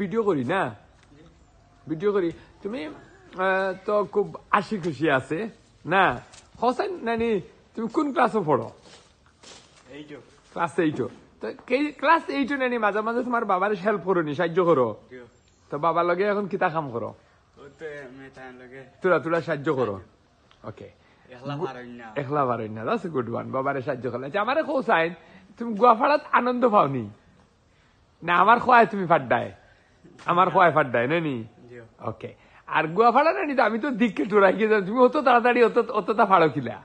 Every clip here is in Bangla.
ভিডিও করি না, ভিডিও করি। তুমি তো খুব হাসি খুশি আছে না হোসেন নানি? তুমি কোন ক্লাসে পড়ো? ক্লাস 8। তো ক্লাস 8 নানি মাঝে মাঝে তোমার বাবার হেল্প করো নি, সাহায্য করো? তো বাবার লগে এখন কিতা কাম করো? তোরা সাহায্য করো। ওকে, একলা পারেন না, দ্যাটস এ গুড ওয়ান। বাবারে সাহায্য করলে আমার কোসাইন তুমি গুয়াফাড়াত আনন্দ পাওনি না? আমার খোয়ায় তুমি ফাড্ডায়, আমার খোয়ায় ফাড্ডায় নানি? ওকে। আর গুয়াফাড়া নানি তো আমি তো দিককে টোরাই গিয়ে তুমি অত তাড়াতাড়ি অতটা ফাড়ো কিলা,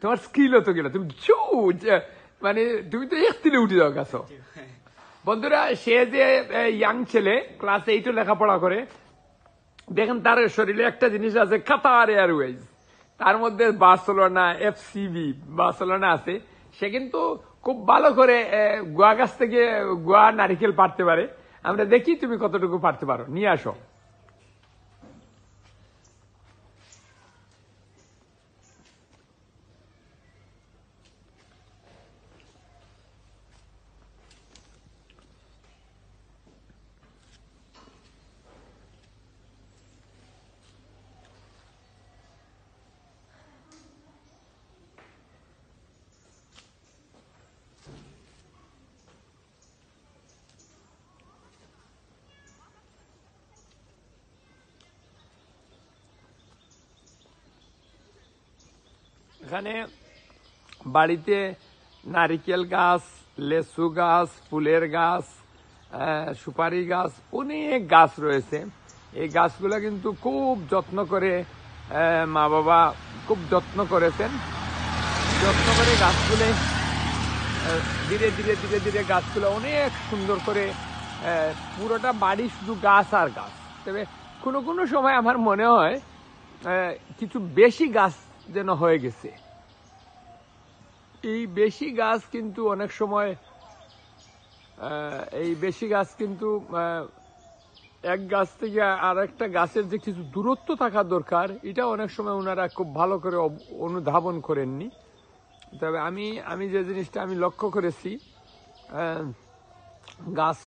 তোমার স্কিল হতো কিনা, তুমি মানে তুমি তো একদিনে উঠে যাও গেছো। বন্ধুরা, সে যে ইয়াং ছেলে ক্লাস 8 লেখাপড়া করে, দেখেন তার শরীরে একটা জিনিস আছে, কাতার এয়ারওয়েজ, তার মধ্যে বার্সেলোনা, এফসিবি বার্সেলোনা আছে। সে কিন্তু খুব ভালো করে গোয়া গাছ থেকে গোয়া নারিকেল পাড়তে পারে। আমরা দেখি তুমি কতটুকু পারতে পারো, নিয়ে আসো। এখানে বাড়িতে নারিকেল গাছ, লেসু গাছ, ফুলের গাছ, সুপারি গাছ, অনেক গাছ রয়েছে। এই গাছগুলো কিন্তু খুব যত্ন করে মা বাবা খুব যত্ন করেছেন। যত্ন করে গাছগুলো ধীরে ধীরে ধীরে ধীরে গাছগুলো অনেক সুন্দর করে, পুরোটা বাড়ি শুধু গাছ আর গাছ। তবে কোনো কোনো সময় আমার মনে হয় কিছু বেশি গাছ যেন হয়ে গেছে। এই বেশি গাছ কিন্তু অনেক সময় এক গাছ থেকে আর একটা গাছের যে কিছু দূরত্ব থাকা দরকার, এটা অনেক সময় ওনারা খুব ভালো করে অনুধাবন করেননি। তবে আমি যে জিনিসটা আমি লক্ষ্য করেছি, গাছ